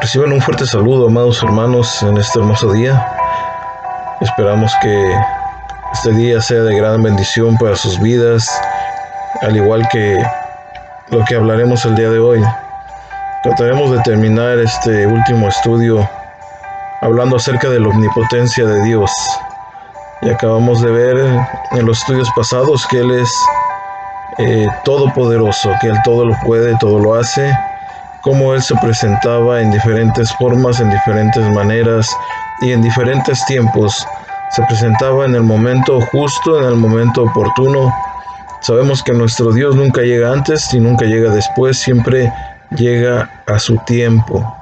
Reciban un fuerte saludo, amados hermanos, en este hermoso día. Esperamos que este día sea de gran bendición para sus vidas, al igual que lo que hablaremos el día de hoy. Trataremos de terminar este último estudio hablando acerca de la omnipotencia de Dios. Y acabamos de ver en los estudios pasados que Él es todopoderoso, que Él todo lo puede, todo lo hace, cómo Él se presentaba en diferentes formas, en diferentes maneras y en diferentes tiempos. Se presentaba en el momento justo, en el momento oportuno. Sabemos que nuestro Dios nunca llega antes y nunca llega después, siempre llega a su tiempo.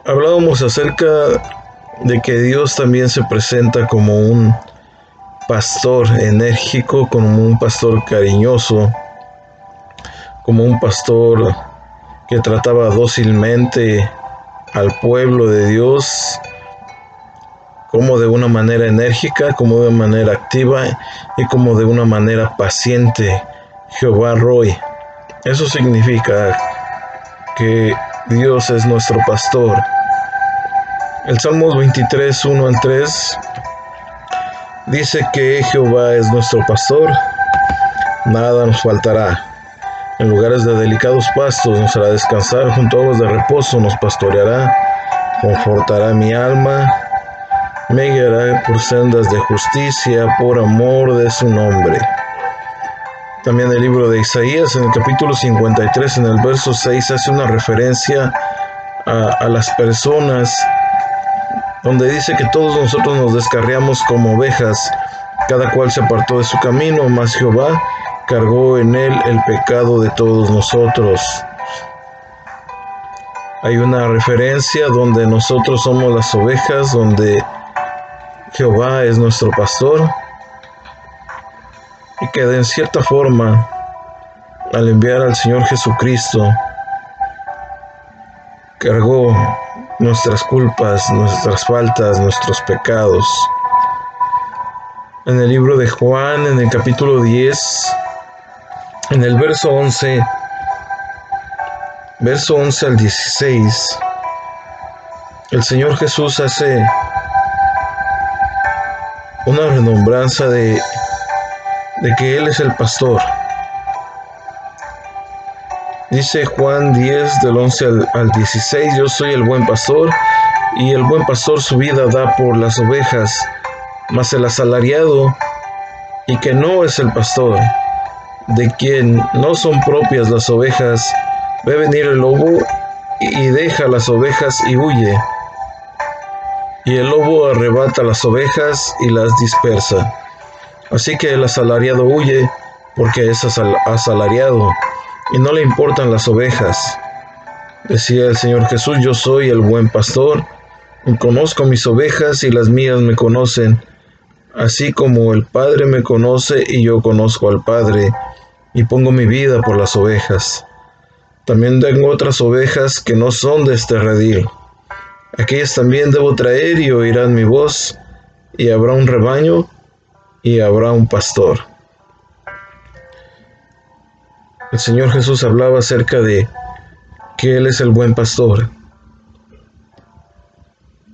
Hablábamos acerca de que Dios también se presenta como un pastor enérgico, como un pastor cariñoso, como un pastor que trataba dócilmente al pueblo de Dios, como de una manera enérgica, como de una manera activa y como de una manera paciente. Jehová Roy. Eso significa que Dios es nuestro pastor. El Salmos 23, 1 al 3 dice que Jehová es nuestro pastor, nada nos faltará. En lugares de delicados pastos nos hará descansar, junto a aguas de reposo nos pastoreará, confortará mi alma, me guiará por sendas de justicia, por amor de su nombre. También el libro de Isaías, en el capítulo 53, en el verso 6, hace una referencia a las personas, donde dice que todos nosotros nos descarriamos como ovejas, cada cual se apartó de su camino, mas Jehová cargó en él el pecado de todos nosotros. Hay una referencia donde nosotros somos las ovejas, donde Jehová es nuestro pastor, y que de cierta forma, al enviar al Señor Jesucristo, cargó nuestras culpas, nuestras faltas, nuestros pecados. En el libro de Juan, en el capítulo 10, en el verso 11 al 16, el Señor Jesús hace una renombranza de que Él es el pastor. Dice Juan 10, del 11 al 16, yo soy el buen pastor, y el buen pastor su vida da por las ovejas, mas el asalariado, y que no es el pastor, de quien no son propias las ovejas, ve venir el lobo y deja las ovejas y huye. Y el lobo arrebata las ovejas y las dispersa. Así que el asalariado huye porque es asalariado y no le importan las ovejas. Decía el Señor Jesús, yo soy el buen pastor y conozco mis ovejas y las mías me conocen, así como el Padre me conoce y yo conozco al Padre y pongo mi vida por las ovejas. También tengo otras ovejas que no son de este redil. Aquellas también debo traer y oirán mi voz, y habrá un rebaño y habrá un pastor. El Señor Jesús hablaba acerca de que Él es el buen pastor,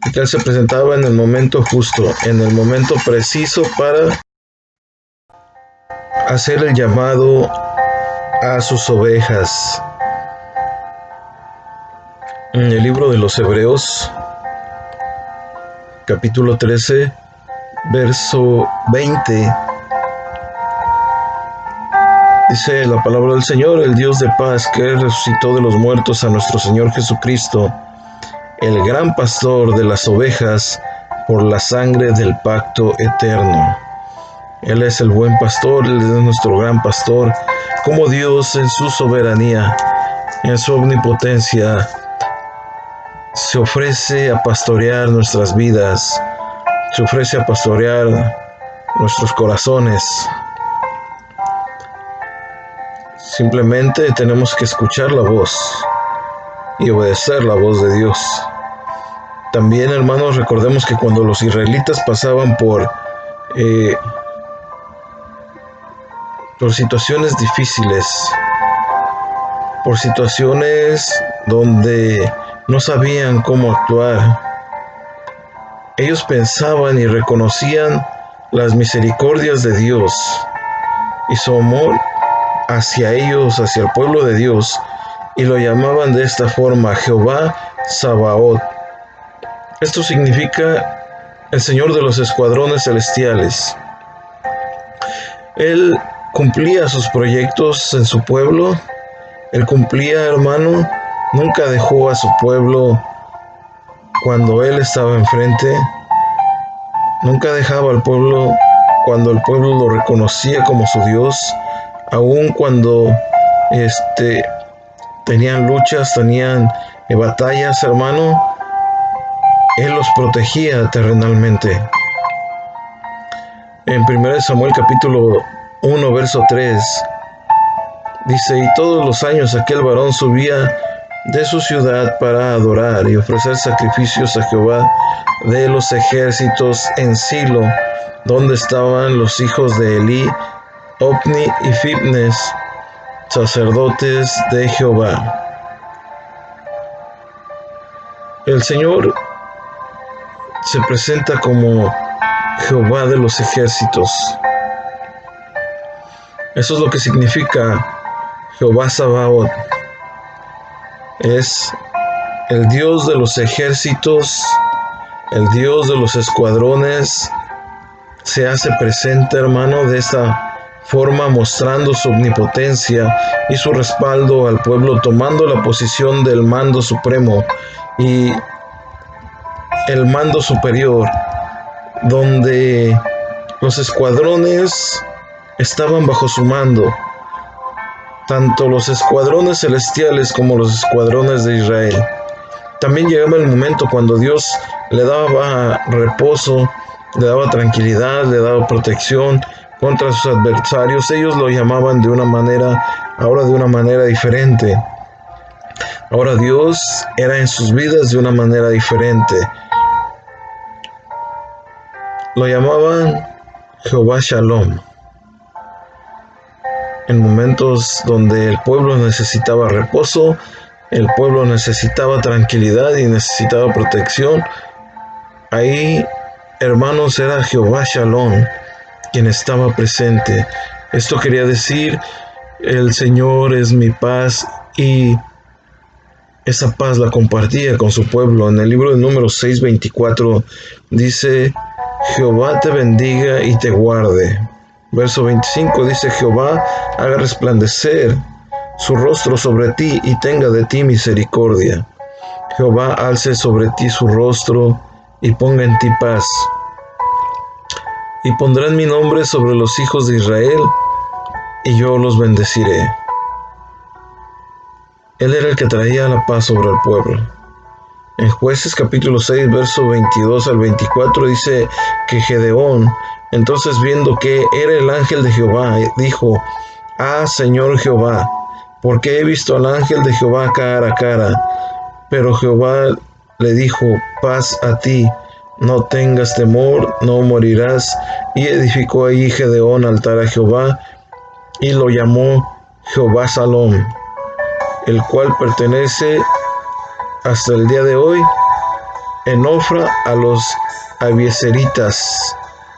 y que Él se presentaba en el momento justo, en el momento preciso para hacer el llamado a sus ovejas. En el libro de los Hebreos, capítulo 13, verso 20, dice la palabra del Señor, el Dios de paz, que resucitó de los muertos a nuestro Señor Jesucristo, el gran pastor de las ovejas, por la sangre del pacto eterno. Él es el buen pastor, Él es nuestro gran pastor, como Dios en su soberanía, en su omnipotencia, se ofrece a pastorear nuestras vidas, se ofrece a pastorear nuestros corazones. Simplemente tenemos que escuchar la voz y obedecer la voz de Dios. También, hermanos, recordemos que cuando los israelitas pasaban por situaciones difíciles, por situaciones donde no sabían cómo actuar. Ellos pensaban y reconocían las misericordias de Dios y su amor hacia ellos, hacia el pueblo de Dios, y lo llamaban de esta forma: Jehová Sabaoth. Esto significa el Señor de los escuadrones celestiales. Él cumplía sus proyectos en su pueblo. Él cumplía, hermano, nunca dejó a su pueblo cuando Él estaba enfrente. Nunca dejaba al pueblo cuando el pueblo lo reconocía como su Dios, aun cuando tenían luchas, tenían batallas, hermano. Él los protegía terrenalmente. En 1 Samuel capítulo 1, verso 3, dice: y todos los años aquel varón subía de su ciudad para adorar y ofrecer sacrificios a Jehová de los ejércitos en Silo, donde estaban los hijos de Elí, Ofni y Fibnes, sacerdotes de Jehová. El Señor se presenta como Jehová de los ejércitos. Eso es lo que significa Jehová Sabaoth. Es el Dios de los ejércitos, el Dios de los escuadrones. Se hace presente, hermano, de esta forma, mostrando su omnipotencia y su respaldo al pueblo, tomando la posición del mando supremo y el mando superior, donde los escuadrones estaban bajo su mando, tanto los escuadrones celestiales como los escuadrones de Israel. También llegaba el momento cuando Dios le daba reposo, le daba tranquilidad, le daba protección contra sus adversarios. Ellos lo llamaban de una manera, ahora de una manera diferente. Ahora Dios era en sus vidas de una manera diferente. Lo llamaban Jehová Shalom. En momentos donde el pueblo necesitaba reposo, el pueblo necesitaba tranquilidad y necesitaba protección, ahí, hermanos, era Jehová Shalom quien estaba presente. Esto quería decir: el Señor es mi paz, y esa paz la compartía con su pueblo. En el libro de Números 6:24 dice: Jehová te bendiga y te guarde. Verso 25 dice: Jehová haga resplandecer su rostro sobre ti y tenga de ti misericordia. Jehová alce sobre ti su rostro y ponga en ti paz. Y pondrán mi nombre sobre los hijos de Israel, y yo los bendeciré. Él era el que traía la paz sobre el pueblo. En Jueces capítulo 6, verso 22 al 24 dice que Gedeón, entonces viendo que era el ángel de Jehová, dijo: Ah, Señor Jehová, porque he visto al ángel de Jehová cara a cara. Pero Jehová le dijo: paz a ti, no tengas temor, no morirás. Y edificó allí Gedeón altar a Jehová, y lo llamó Jehová Salom, el cual pertenece hasta el día de hoy en Ofra a los abiezeritas.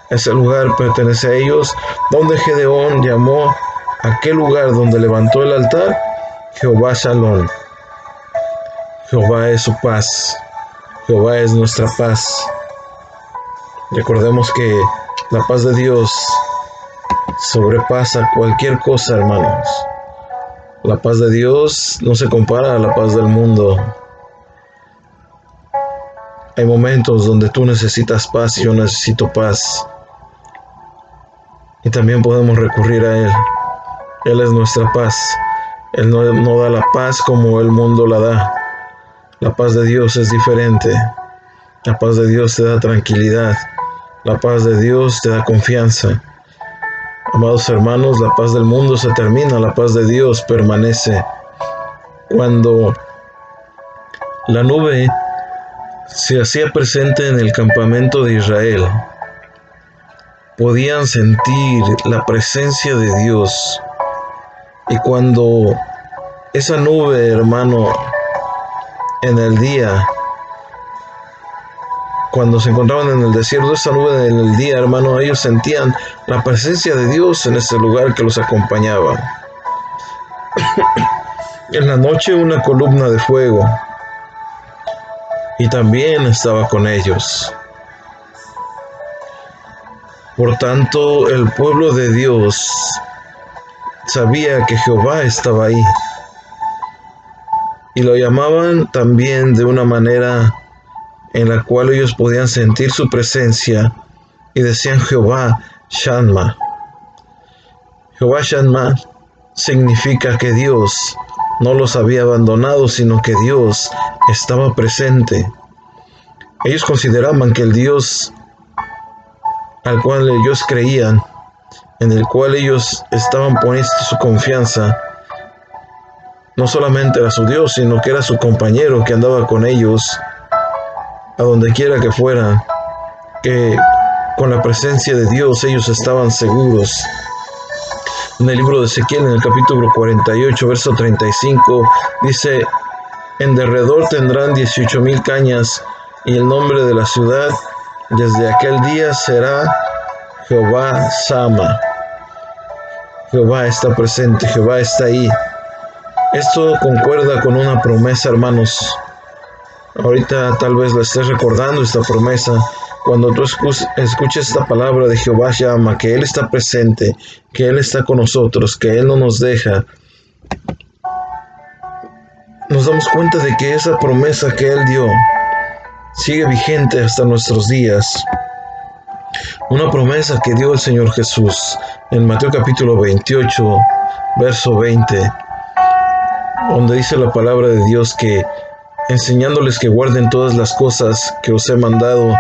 Ese lugar pertenece a ellos, donde Gedeón llamó aquel lugar donde levantó el altar Jehová Shalom. Jehová es su paz. Jehová es nuestra paz. Recordemos que la paz de Dios sobrepasa cualquier cosa, hermanos. La paz de Dios no se compara a la paz del mundo. Hay momentos donde tú necesitas paz y yo necesito paz. Y también podemos recurrir a Él. Él es nuestra paz. Él no da la paz como el mundo la da. La paz de Dios es diferente. La paz de Dios te da tranquilidad. La paz de Dios te da confianza. Amados hermanos, la paz del mundo se termina, la paz de Dios permanece. Cuando la nube se hacía presente en el campamento de Israel, podían sentir la presencia de Dios. Y cuando esa nube, hermano, en el día, cuando se encontraban en el desierto, esa nube en el día, hermano, ellos sentían la presencia de Dios en ese lugar que los acompañaba. En la noche una columna de fuego, y también estaba con ellos. Por tanto, el pueblo de Dios sabía que Jehová estaba ahí, y lo llamaban también de una manera en la cual ellos podían sentir su presencia, y decían Jehová Shammah. Jehová Shammah significa que Dios no los había abandonado, sino que Dios estaba presente. Ellos consideraban que el Dios al cual ellos creían, en el cual ellos estaban poniendo su confianza, no solamente era su Dios, sino que era su compañero que andaba con ellos a donde quiera que fueran, que con la presencia de Dios ellos estaban seguros. En el libro de Ezequiel, en el capítulo 48, verso 35, dice: en derredor tendrán 18,000 cañas, y el nombre de la ciudad desde aquel día será Jehová Shammah. Jehová está presente, Jehová está ahí. Esto concuerda con una promesa, hermanos. Ahorita tal vez la estés recordando esta promesa. Cuando tú escuches esta palabra de Jehová Shammah, que Él está presente, que Él está con nosotros, que Él no nos deja, nos damos cuenta de que esa promesa que Él dio sigue vigente hasta nuestros días. Una promesa que dio el Señor Jesús en Mateo capítulo 28, verso 20, donde dice la palabra de Dios que enseñándoles que guarden todas las cosas que os he mandado,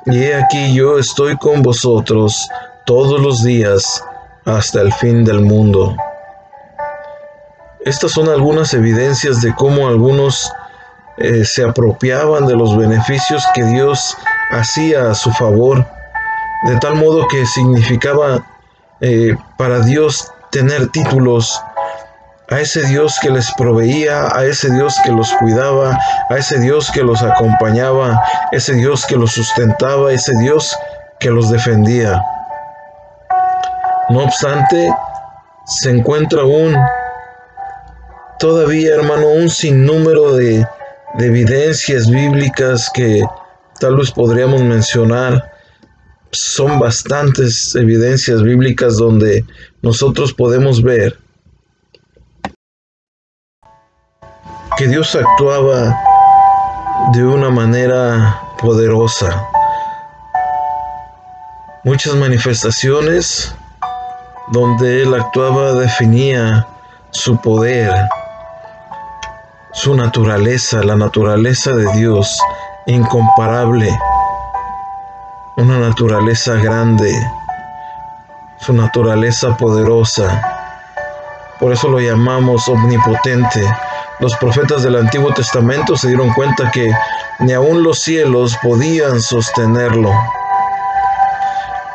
y he aquí yo estoy con vosotros todos los días hasta el fin del mundo. Estas son algunas evidencias de cómo algunos se apropiaban de los beneficios que Dios hacía a su favor, de tal modo que significaba para Dios tener títulos, a ese Dios que les proveía, a ese Dios que los cuidaba, a ese Dios que los acompañaba, ese Dios que los sustentaba, ese Dios que los defendía. No obstante, se encuentra todavía, hermano, un sinnúmero de evidencias bíblicas que tal vez podríamos mencionar. Son bastantes evidencias bíblicas donde nosotros podemos ver que Dios actuaba de una manera poderosa. Muchas manifestaciones donde Él actuaba definía su poder, su naturaleza, la naturaleza de Dios, incomparable, una naturaleza grande, su naturaleza poderosa. Por eso lo llamamos omnipotente. Los profetas del Antiguo Testamento se dieron cuenta que ni aun los cielos podían sostenerlo.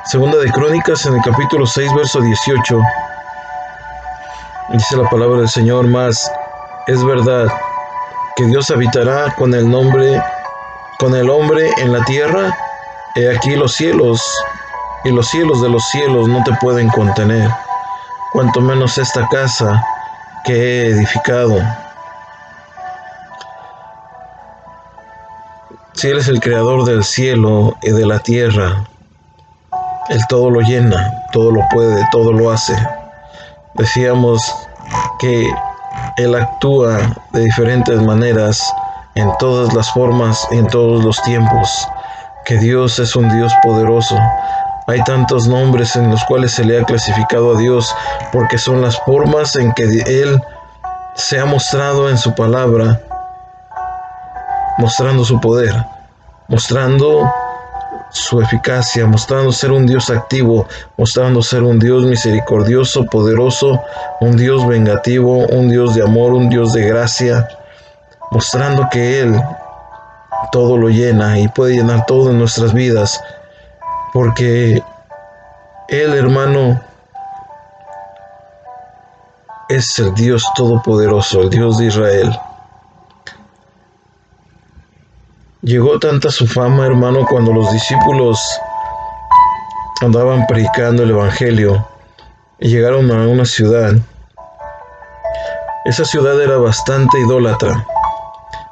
Segunda de Crónicas, en el capítulo 6, verso 18, dice la palabra del Señor: mas es verdad que Dios habitará con el hombre en la tierra. He aquí los cielos y los cielos de los cielos no te pueden contener, cuanto menos esta casa que he edificado. Si Él es el creador del cielo y de la tierra, Él todo lo llena, todo lo puede, todo lo hace. Decíamos que Él actúa de diferentes maneras, en todas las formas, en todos los tiempos, que Dios es un Dios poderoso. Hay tantos nombres en los cuales se le ha clasificado a Dios, porque son las formas en que Él se ha mostrado en su palabra, mostrando su poder, mostrando su eficacia, mostrando ser un Dios activo, mostrando ser un Dios misericordioso, poderoso, un Dios vengativo, un Dios de amor, un Dios de gracia, mostrando que Él todo lo llena y puede llenar todo en nuestras vidas, porque Él, hermano, es el Dios todopoderoso, el Dios de Israel. Llegó tanta su fama, hermano, cuando los discípulos andaban predicando el Evangelio y llegaron a una ciudad. Esa ciudad era bastante idólatra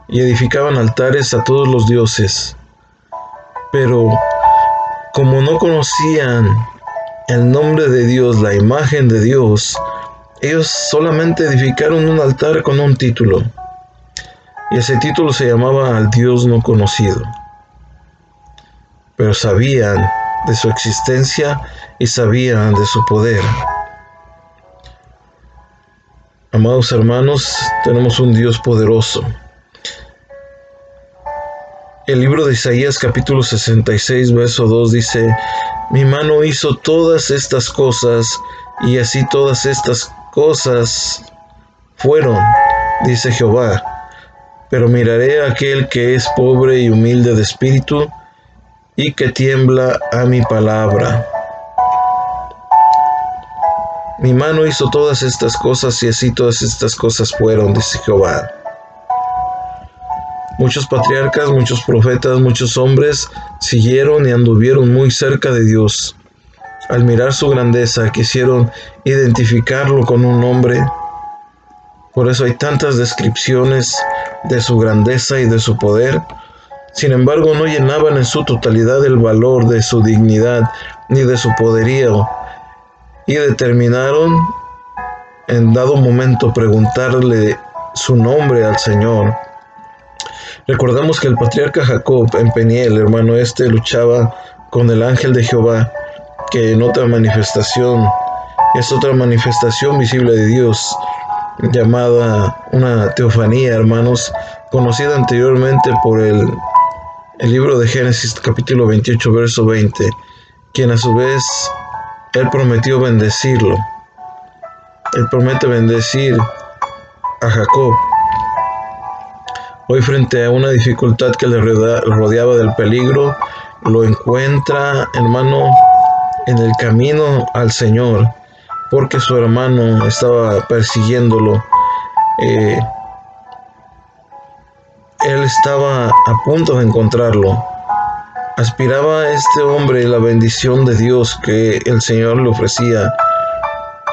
y edificaban altares a todos los dioses. Pero como no conocían el nombre de Dios, la imagen de Dios, ellos solamente edificaron un altar con un título. Y ese título se llamaba Al Dios No Conocido. Pero sabían de su existencia y sabían de su poder. Amados hermanos, tenemos un Dios poderoso. El libro de Isaías capítulo 66, verso 2 dice: Mi mano hizo todas estas cosas, y así todas estas cosas fueron, dice Jehová. Pero miraré a aquel que es pobre y humilde de espíritu, y que tiembla a mi palabra. Mi mano hizo todas estas cosas, y así todas estas cosas fueron, dice Jehová. Muchos patriarcas, muchos profetas, muchos hombres siguieron y anduvieron muy cerca de Dios. Al mirar su grandeza, quisieron identificarlo con un nombre. Por eso hay tantas descripciones de su grandeza y de su poder. Sin embargo, no llenaban en su totalidad el valor de su dignidad ni de su poderío. Y determinaron en dado momento preguntarle su nombre al Señor. Recordamos que el patriarca Jacob en Peniel, hermano, luchaba con el ángel de Jehová, que en otra manifestación, es otra manifestación visible de Dios, llamada una teofanía, hermanos, conocida anteriormente por el libro de Génesis capítulo 28, verso 20, quien a su vez, él prometió bendecirlo. Él promete bendecir a Jacob. Hoy, frente a una dificultad que le rodeaba del peligro, lo encuentra, hermano, en el camino al Señor, porque su hermano estaba persiguiéndolo. Él estaba a punto de encontrarlo. Aspiraba a este hombre la bendición de Dios que el Señor le ofrecía,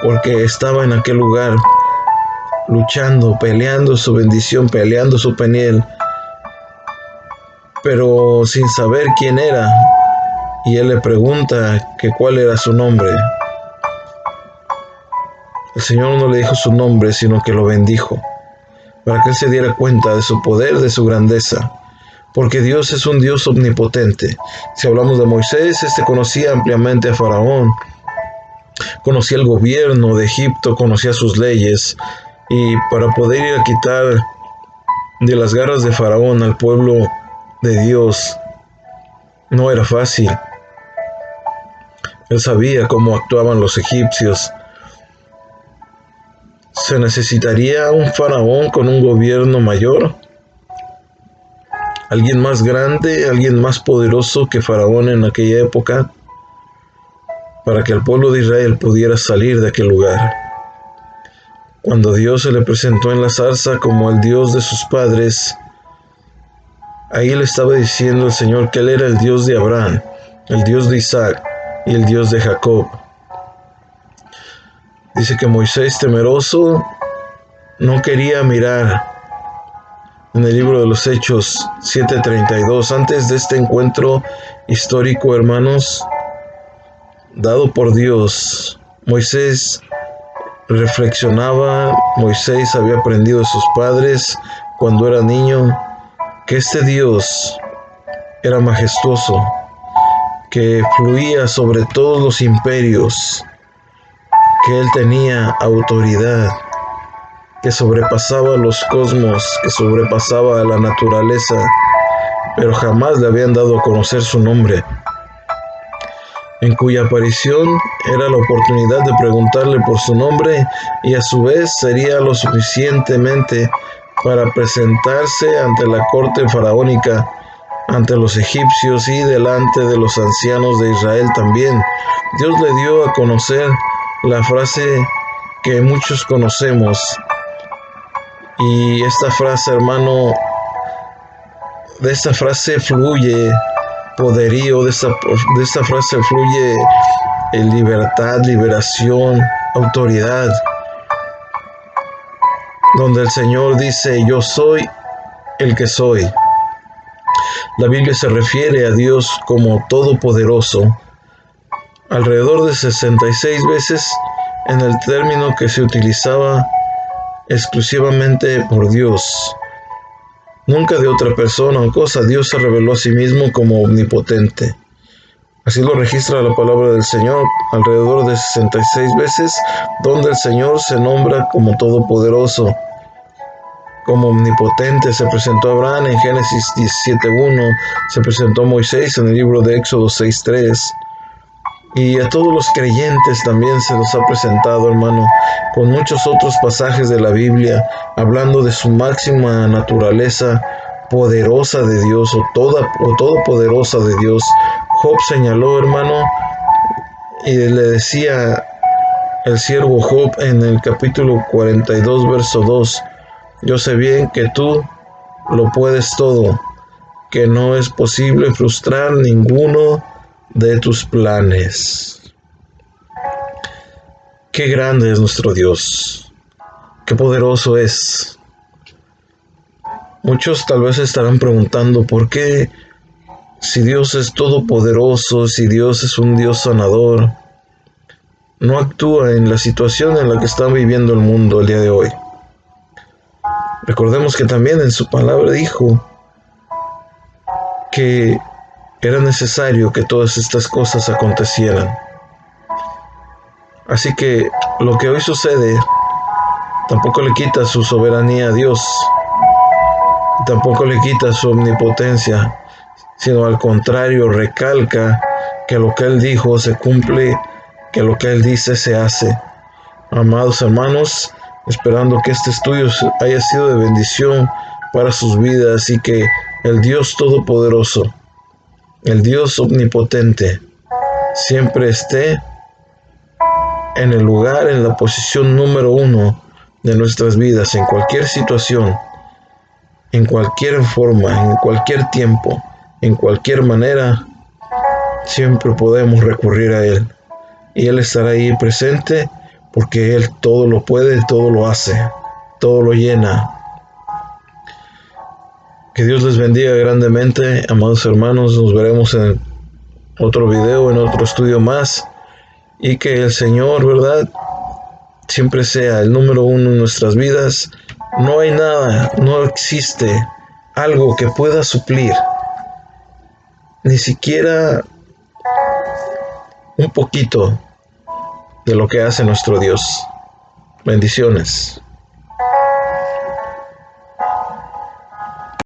porque estaba en aquel lugar luchando, peleando su bendición, peleando su Peniel, pero sin saber quién era. Y él le pregunta que cuál era su nombre. El Señor no le dijo su nombre, sino que lo bendijo, para que él se diera cuenta de su poder, de su grandeza, porque Dios es un Dios omnipotente. Si hablamos de Moisés, conocía ampliamente a Faraón, conocía el gobierno de Egipto, conocía sus leyes, y para poder ir a quitar de las garras de Faraón al pueblo de Dios, no era fácil. Él sabía cómo actuaban los egipcios. ¿Se necesitaría un faraón con un gobierno mayor? ¿Alguien más grande, alguien más poderoso que Faraón en aquella época, para que el pueblo de Israel pudiera salir de aquel lugar? Cuando Dios se le presentó en la zarza como el Dios de sus padres, ahí le estaba diciendo el Señor que Él era el Dios de Abraham, el Dios de Isaac y el Dios de Jacob. Dice que Moisés, temeroso, no quería mirar. En el libro de los Hechos 7:32, antes de este encuentro histórico, hermanos, dado por Dios, Moisés reflexionaba. Moisés había aprendido de sus padres cuando era niño que este Dios era majestuoso, que fluía sobre todos los imperios, que Él tenía autoridad, que sobrepasaba los cosmos, que sobrepasaba la naturaleza, pero jamás le habían dado a conocer su nombre, en cuya aparición era la oportunidad de preguntarle por su nombre, y a su vez sería lo suficientemente para presentarse ante la corte faraónica, ante los egipcios y delante de los ancianos de Israel también. Dios le dio a conocer la frase que muchos conocemos, y esta frase, hermano, de esta frase fluye poderío, de esta frase fluye libertad, liberación, autoridad, donde el Señor dice: yo soy el que soy. La Biblia se refiere a Dios como todopoderoso alrededor de 66 veces en el término que se utilizaba exclusivamente por Dios, nunca de otra persona o cosa. Dios se reveló a sí mismo como omnipotente. Así lo registra la palabra del Señor alrededor de 66 veces, donde el Señor se nombra como todopoderoso, como omnipotente. Se presentó a Abraham en Génesis 17:1, se presentó a Moisés en el libro de Éxodo 6:3, y a todos los creyentes también se los ha presentado, hermano, con muchos otros pasajes de la Biblia, hablando de su máxima naturaleza poderosa de Dios, o todopoderosa de Dios. Job señaló, hermano, y le decía el siervo Job en el capítulo 42, verso 2, yo sé bien que tú lo puedes todo, que no es posible frustrar ninguno de tus planes. Qué grande es nuestro Dios, qué poderoso es. Muchos tal vez estarán preguntando por qué, si Dios es todopoderoso, si Dios es un Dios sanador, no actúa en la situación en la que está viviendo el mundo el día de hoy. Recordemos que también en su palabra dijo que era necesario que todas estas cosas acontecieran. Así que lo que hoy sucede tampoco le quita su soberanía a Dios, tampoco le quita su omnipotencia, sino al contrario, recalca que lo que Él dijo se cumple, que lo que Él dice se hace. Amados hermanos, esperando que este estudio haya sido de bendición para sus vidas y que el Dios Todopoderoso, el Dios Omnipotente, siempre esté en el lugar, en la posición número 1 de nuestras vidas, en cualquier situación, en cualquier forma, en cualquier tiempo, en cualquier manera. Siempre podemos recurrir a Él y Él estará ahí presente, porque Él todo lo puede, todo lo hace, todo lo llena. Que Dios les bendiga grandemente, amados hermanos. Nos veremos en otro video, en otro estudio más, y que el Señor, ¿verdad?, siempre sea el número 1 en nuestras vidas. No hay nada, no existe algo que pueda suplir, ni siquiera un poquito de lo que hace nuestro Dios. Bendiciones.